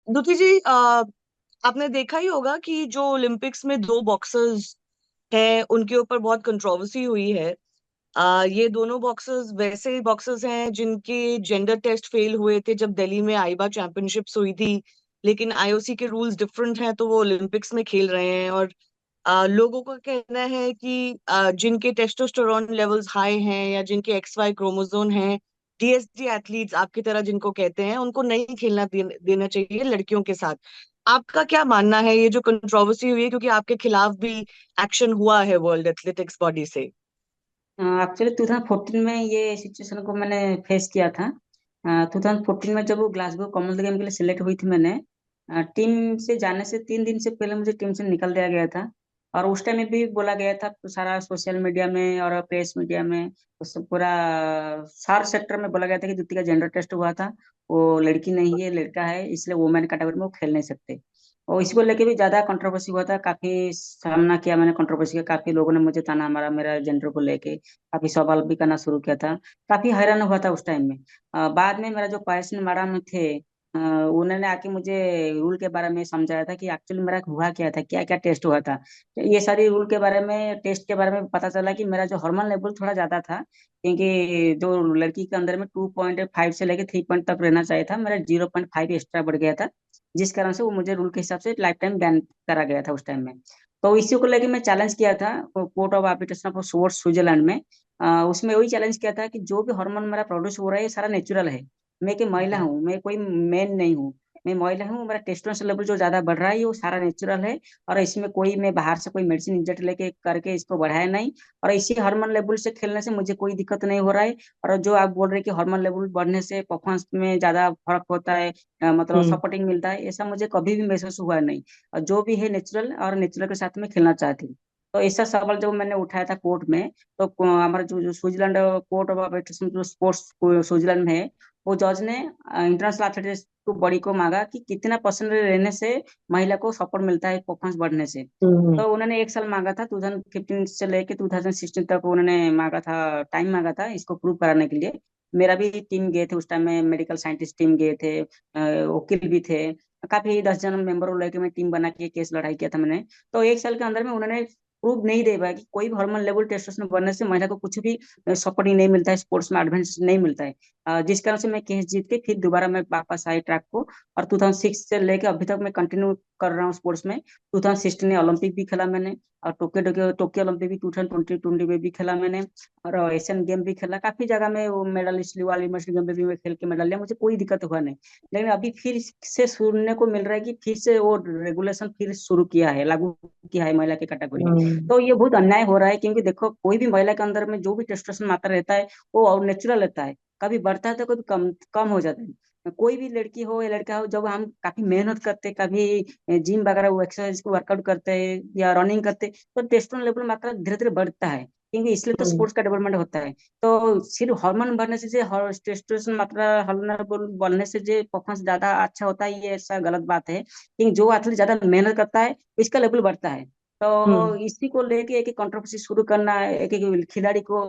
दुती जी, आपने देखा ही होगा कि जो ओलंपिक्स में दो बॉक्सर्स हैं उनके ऊपर बहुत कंट्रोवर्सी हुई है। ये दोनों बॉक्सर्स वैसे बॉक्सर्स हैं जिनके जेंडर टेस्ट फेल हुए थे जब दिल्ली में आईबा चैंपियनशिप्स हुई थी, लेकिन आईओसी के रूल्स डिफरेंट हैं तो वो ओलंपिक्स में खेल रहे हैं। और लोगों का कहना है कि जिनके टेस्टोस्टेरोन लेवल्स हाई हैं या जिनके एक्स वाई क्रोमोसोम हैं, डीएसडी एथलीट्स आपकी तरह जिनको कहते हैं, उनको नहीं खेलना देना चाहिए लड़कियों के साथ। आपका क्या मानना है? ये जो कंट्रोवर्सी हुई है क्योंकि आपके खिलाफ भी एक्शन हुआ है वर्ल्ड एथलेटिक्स बॉडी से। एक्चुअली 2014 में ये सिचुएशन को मैंने फेस किया था। 2014 में जब वो ग्लासगो कॉमनवेल्थ गेम के लिए सिलेक्ट हुई थी, मैंने टीम से जाने से 3 दिन से पहले मुझे टीम से निकल दिया गया था। और उस टाइम में भी बोला गया था, तो सारा सोशल मीडिया में और प्रेस मीडिया में, उस पूरा सार सेक्टर में बोला गया था कि द्युति का जेंडर टेस्ट हुआ था, वो लड़की नहीं है, लड़का है, इसलिए वुमेन कैटेगरी में वो खेल नहीं सकते। और इसको लेके भी ज्यादा कंट्रोवर्सी हुआ था, काफी सामना किया मैंने कंट्रोवर्सी का, काफी लोगों ने मुझे ताना मारा मेरा जेंडर को लेके, काफी सवाल भी करना शुरू किया था। काफी हैरान हुआ था उस टाइम में। बाद में मेरा जो पायस मैडम थे, उन्होंने आके मुझे रूल के बारे में समझाया था कि एक्चुअली मेरा हुआ क्या था, क्या क्या टेस्ट हुआ था। तो ये सारी रूल के बारे में, टेस्ट के बारे में पता चला कि मेरा जो हार्मोन लेवल थोड़ा ज्यादा था, क्योंकि जो लड़की के अंदर में 2.5 से लेके 3 तक रहना चाहिए था, मेरा 0.5 एक्स्ट्रा बढ़ गया था। जिस कारण से वो मुझे रूल के हिसाब से लाइफ टाइम बैन करा गया था उस टाइम में। तो इसी को लेके मैं चैलेंज किया था court of arbitration of sports Switzerland में। उसमें वही चैलेंज किया था कि जो भी हार्मोन मेरा प्रोड्यूस हो रहा है ये सारा नेचुरल है। मैं एक महिला हूँ, मैं कोई मैन नहीं हूँ। मैं महिला हूँ, मेरा टेस्टोस्टेरोन लेवल जो ज्यादा बढ़ रहा है वो सारा नेचुरल है। और इसमें कोई, मैं बाहर से कोई मेडिसिन इंजेक्ट लेके करके इसको बढ़ाया नहीं। और इसी हार्मोन लेवल से खेलने से मुझे कोई दिक्कत नहीं हो रहा है। और जो आप बोल रहे हैं कि हार्मोन लेवल बढ़ने से परफॉर्मेंस में ज्यादा फर्क होता है, मतलब हम्म। सपोर्टिंग मिलता है, ऐसा मुझे कभी भी महसूस हुआ नहीं। और जो भी है नेचुरल, और नेचुरल के साथ में खेलना चाहती हूँ। तो ऐसा सवाल जब मैंने उठाया था कोर्ट में, तो हमारा जो स्विट्जरलैंड कोर्ट ऑफ आर्बिट्रेशन जो स्पोर्ट्स स्विट्जरलैंड में है, वो जज ने इंटरनेशनल एथलेटिक्स को बॉडी को मांगा कि कितना परसेंट रहने से महिला को सपोर्ट मिलता है परफॉर्मेंस बढ़ने से। हम्म। तो उन्होंने 1 साल मांगा था, 2015 से लेके 2016 तक उन्होंने मांगा था, टाइम मांगा था इसको प्रूव कराने के लिए। मेरा भी टीम गए थे उस टाइम में, मेडिकल साइंटिस्ट टीम गए थे, वकील भी थे, काफी 10 जन मेंबर को लेके मैं टीम बना के केस लड़ाई किया था मैंने। तो 1 साल के अंदर में उन्होंने प्रूव नहीं दे पाया कि कोई भी हार्मोन लेवल टेस्टोस्टेरोन बढ़ने से महिला को कुछ भी सपोर्टिंग नहीं मिलता है, स्पोर्ट्स में एडवांस नहीं मिलता है। जिस कारण से मैं केस जीत के फिर दोबारा मैं वापस आई ट्रैक को। और 2006 से लेके अभी तक मैं कंटिन्यू कर रहा हूँ स्पोर्ट्स में। 2016 में ओलंपिक भी खेला मैंने, और टोक्यो टोक्यो टोक्यो ओलंपिक भी 2020 में भी खेला मैंने। और एशियन गेम भी खेला, काफी जगह में वो मेडलिस्ट लिया, यूनिवर्सिटी गेम में भी मैं खेल के मेडल लिया, मुझे कोई दिक्कत हुआ नहीं। लेकिन अभी फिर से सुनने को मिल रहा है कि फिर से वो रेगुलेशन फिर शुरू किया है, लागू किया है महिला की कैटेगरी में। हम्म। तो ये बहुत अन्याय हो रहा है, क्योंकि देखो कोई भी महिला के अंदर में जो भी टेस्टोस्टेरोन मात्रा रहता है वो नेचुरल रहता है। कभी बढ़ता है तो कभी कम कम हो जाता है। कोई भी लड़की हो या लड़का हो, जब हम काफी मेहनत करते हैं, कभी जिम वगैरह एक्सरसाइज को वर्कआउट करते हैं या रनिंग करते हैं, तो टेस्टोस्टेरोन लेवल मात्रा धीरे धीरे बढ़ता है, क्योंकि इसलिए तो हम्म। स्पोर्ट्स का डेवलपमेंट होता है। तो सिर्फ हार्मोन बढ़ने से जो टेस्टोस्टेरोन मात्रा हार्मोन बढ़ने से जो परफॉर्मेंस ज्यादा अच्छा होता है, ये ऐसा गलत बात है। क्योंकि जो एथलीट ज्यादा मेहनत करता है इसका लेवल बढ़ता है। तो हम्म। इसी को लेके एक एक कंट्रोवर्सी शुरू करना, एक एक खिलाड़ी को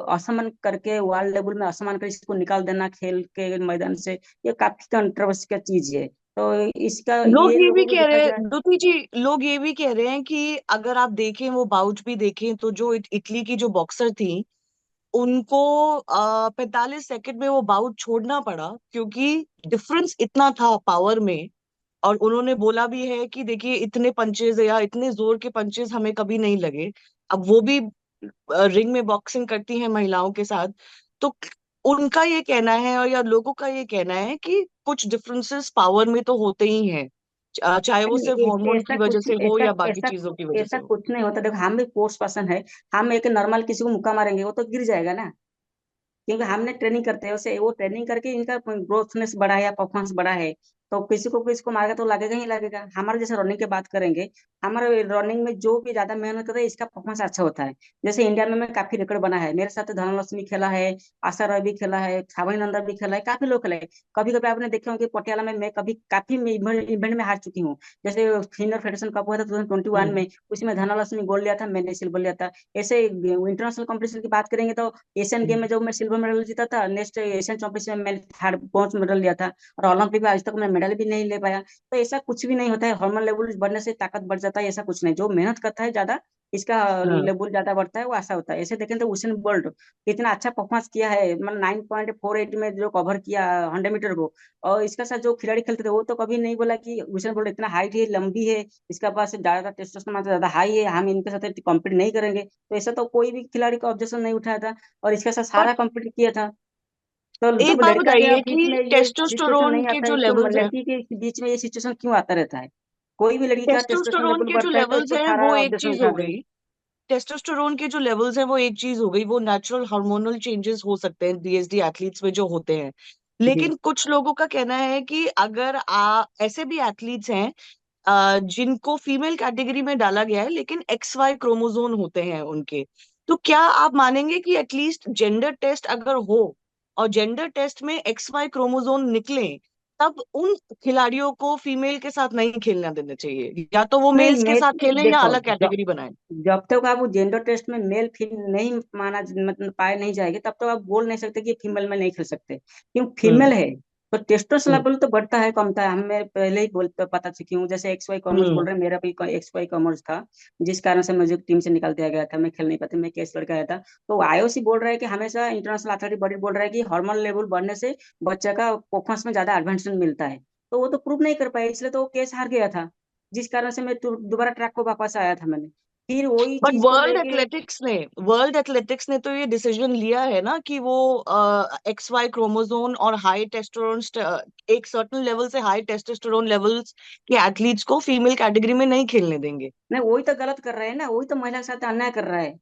असम्मान करके, वर्ल्ड लेवल में असम्मान कर इसको निकाल देना खेल के मैदान से, ये काफी कंट्रोवर्सी का चीज है। तो इसका लोग ये ये भी लोगों को कह देखा रहे जाए। हैं दुती जी, लोग ये भी कह रहे हैं कि अगर आप देखें, वो बाउच भी देखें तो जो इटली की जो बॉक्सर थी, उनको 45 सेकंड में वो बाउट छोड़ना पड़ा क्योंककि डिफरेंस इतना था पावर में। और उन्होंने बोला भी है कि देखिए, इतने पंचेज या इतने जोर के पंचेज हमें कभी नहीं लगे। अब वो भी रिंग में बॉक्सिंग करती हैं महिलाओं के साथ। तो उनका ये कहना है और या लोगों का ये कहना है कि कुछ डिफरेंसेस पावर में तो होते ही हैं, चाहे वो सिर्फ नहीं, हार्मोन ऐसा की वजह कुछ से हो ऐसा या बाकी ऐसा चीजों की वजह से ऐसा हो। कुछ नहीं होता। देखो हम भी स्पोर्ट्स पर्सन है, हम एक नॉर्मल किसी को मुक्का मारेंगे वो तो गिर जाएगा ना, क्योंकि हमने ट्रेनिंग करते हैं उसे, वो ट्रेनिंग करके इनका ग्रोथनेस बढ़ा है या परफॉर्मेंस बढ़ा है। तो किसी को मारेगा तो लगेगा ही लगेगा। हमारे जैसे रनिंग की बात करेंगे, हमारे रनिंग में जो भी ज्यादा मेहनत करता है इसका परफॉर्मेंस अच्छा होता है। जैसे इंडिया में मैं काफी रिकॉर्ड बना है, मेरे साथ धनलक्ष्मी खेला है, आशा रॉय भी खेला है, छावनी नंदा भी खेला है, काफी लोग खेला है। कभी कभी आपने देखे होंगे पटियाला में मैं कभी काफी इवेंट में हार चुकी हूँ। जैसे सीनियर फेडरेशन कप हुआ था 2021 हम्म। में, उसमें धनलक्ष्मी गोल्ड लिया था, मैंने सिल्वर लिया था। ऐसे इंटरनेशनल कंपटीशन की बात करेंगे तो एशियन गेम में जब मैं सिल्वर मेडल जीता था, नेक्स्ट एशियन चैंपियनशिप में मैंने थर्ड ब्रॉन्ज मेडल लिया था। और ओलंपिक में आज तक मैं मेडल भी नहीं ले पाया। तो ऐसा कुछ भी नहीं होता है, हार्मोन लेवल बढ़ने से ताकत बढ़ जाता है, ऐसा कुछ नहीं। जो मेहनत करता है ज्यादा, इसका हाँ। लेवल ज्यादा बढ़ता है, वो ऐसा होता है। ऐसे देखें तो उसेन बोल्ट इतना अच्छा परफॉर्मेंस किया है, मतलब 9.48 में जो कवर किया 100 मीटर को। और इसके साथ जो खिलाड़ी खेलते थे वो तो कभी नहीं बोला कि उसेन बोल्ट इतना हाइट है, लंबी है, इसका पास ज्यादा टेस्टोस्टेरोन मात्रा ज्यादा हाई है, हम इनके साथ कॉम्पीट नहीं करेंगे। तो ऐसा तो कोई भी खिलाड़ी का ऑब्जेक्शन नहीं उठाया था, और इसके साथ बट सारा कॉम्पीट किया था। तो एक जब बात लड़का के बताइए बीच कि में ये सिचुएशन टेस्टोस्टेरोन नहीं के आता जो है, तो लेवल्स हैं, लड़की के बीच में ये सिचुएशन क्यों आता रहता है? कोई भी लड़की का टेस्टोस्टेरोन टेस्टोस्टेरोन लेवल के जो बढ़ता है तो लेवल्स इसको हैं सारा वो एक ऑब्जेक्शन चीज हो उठाते हैं। गई। टेस्टोस्टेरोन के जो लेवल्स हैं वो एक चीज हो गई, वो नेचुरल हार्मोनल चेंजेस हो सकते हैं बीएसडी एथलीट्स में जो होते हैं। जी। लेकिन कुछ लोगों का कहना है कि अगर ऐसे भी एथलीट्स हैं जिनको फीमेल कैटेगरी में डाला गया है लेकिन एक्स वाई क्रोमोसोम होते हैं उनके, तो क्या आप मानेंगे कि एटलीस्ट जेंडर टेस्ट अगर हो और जेंडर टेस्ट में एक्स वाई क्रोमोसोम निकले, तब उन खिलाड़ियों को फीमेल के साथ नहीं खेलना देना चाहिए, या तो वो नहीं, मेल्स के मैं साथ खेलें या देखो, अलग कैटेगरी बनाएं? जब तक आप वो जेंडर टेस्ट में मेल फीमेल नहीं माना, मतलब पाए नहीं जाएंगे, तब तक आप बोल नहीं सकते कि फीमेल में नहीं खेल सकते। क्यों? फीमेल हम्म। है तो टेस्टोस्टेरोन हम्म। लेवल तो बढ़ता है कमता है, हमें पहले ही बोल पता चुकी हूँ। जैसे एक्स वाई कॉमर्स बोल हम्म। रहे हैं, मेरा भी एक्स वाई कॉमर्स था, जिस कारण से मुझे टीम से निकाल दिया गया था, मैं खेल नहीं पाती, मैं केस लड़का आया था। तो आईओसी बोल रहा है कि हमेशा इंटरनेशनल अथॉरिटी बॉडी बोल रहा है कि हार्मोन लेवल बढ़ने से बच्चे का परफॉर्मेंस में ज्यादा एडवांसमेंट मिलता है। तो वो तो प्रूव नहीं कर पाए, इसलिए तो वो केस हार गया था, जिस कारण से मैं दोबारा ट्रैक को वापस आया था मैंने, फिर वही बट चीज को लेके। वर्ल्ड एथलेटिक्स ने तो ये डिसीजन लिया है ना कि वो एक्स वाई क्रोमोसोम और हाई टेस्टोस्टेरोन, एक सर्टेन लेवल से हाई टेस्टोस्टेरोन लेवल्स के एथलीट्स को फीमेल कैटेगरी में नहीं खेलने देंगे। नहीं, वही तो गलत कर रहे हैं ना, वही तो महिला के साथ अन्याय कर रहा है।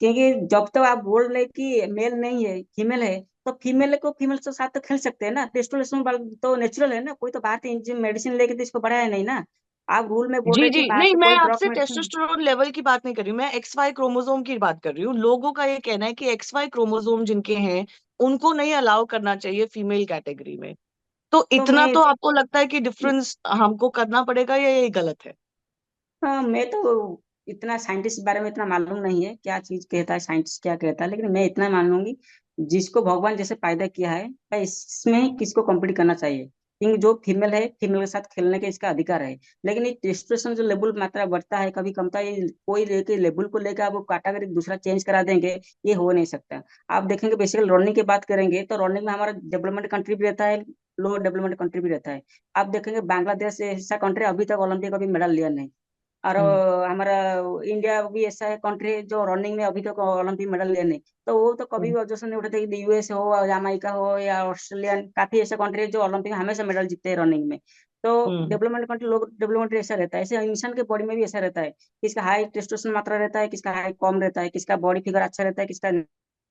क्योंकि जब तक आप बोल रहे कि मेल नहीं है फीमेल है, तो फीमेल को फीमेल के साथ तो खेल सकते हैं ना, टेस्टोस्टेरोन तो नेचुरल है ना, कोई तो बाहर से मेडिसिन लेके तो इसको बढ़ाया नहीं ना। आप रूल में बोल जी रहे जी, कि बाहर नहीं, से मैं कोई ड्रग आपसे मेडिसिन। टेस्टोस्टेरोन लेवल की बात नहीं कर रही हूँ, मैं एक्स वाई क्रोमोसोम की बात कर रही हूँ। लोगों का ये कहना है कि एक्स वाई क्रोमोसोम जिनके हैं उनको नहीं अलाउ करना चाहिए फीमेल कैटेगरी में। तो तो इतना मैं तो आपको लगता है कि डिफरेंस हमको करना पड़ेगा, या ये गलत है? हाँ, मैं तो इतना साइंटिस्ट के बारे में इतना मालूम नहीं है, क्या चीज कहता है साइंटिस्ट क्या कहता है, लेकिन मैं इतना मान लूंगी, जिसको भगवान जैसे पैदा किया है भाई, इसमें किसको कम्पीट करना चाहिए। क्योंकि जो फीमेल है फीमेल के साथ खेलने का इसका अधिकार है। लेकिन ये टेस्टोस्टेरोन जो लेवल मात्रा बढ़ता है कभी कमता है, ये कोई लेके लेवल को लेकर आप वो कैटेगरी दूसरा चेंज करा देंगे, ये हो नहीं सकता। आप देखेंगे बेसिकली रनिंग की बात करेंगे तो रनिंग में हमारा डेवलपमेंट कंट्री भी रहता है, लोअर डेवलपमेंट कंट्री भी रहता है। आप देखेंगे बांग्लादेश ऐसा कंट्री अभी तक ओलंपिक का भी मेडल लिया नहीं। और हम्म। हमारा इंडिया भी ऐसा है कंट्री जो रनिंग में अभी तक ओलंपिक मेडल लिया नहीं। तो वो तो कभी हम्म। भी ऑब्जेक्शन नहीं उठाते कि यूएस हो या जमाइका हो या ऑस्ट्रेलिया, काफी ऐसे कंट्री है जो ओलंपिक में हमेशा मेडल जीतते हैं रनिंग में। तो हम्म। डेवलपमेंट कंट्री, लोग डेवलपमेंट ऐसा रहता है, ऐसे इंसान के बॉडी में भी ऐसा रहता है, किसका हाई टेस्टोस्टेरोन मात्रा रहता है, किसका हाई कम रहता है, किसका बॉडी फिगर अच्छा रहता है, किसका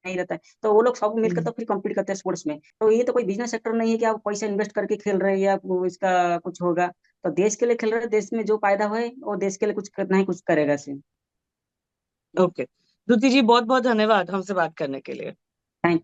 नहीं रहता है। तो वो लोग सब मिलकर हम्म। तो फिर कम्पीट करते हैं स्पोर्ट्स में। तो ये तो कोई बिजनेस सेक्टर नहीं है कि आप पैसा इन्वेस्ट करके खेल रहे हैं या इसका कुछ होगा। तो देश के लिए खेल रहे हैं, देश में जो फायदा है वो देश के लिए कुछ करना ही कुछ करेगा सिर्फ। ओके। द्रुति जी, बहुत बहुत धन्यवाद हमसे बात करने के लिए। थैंक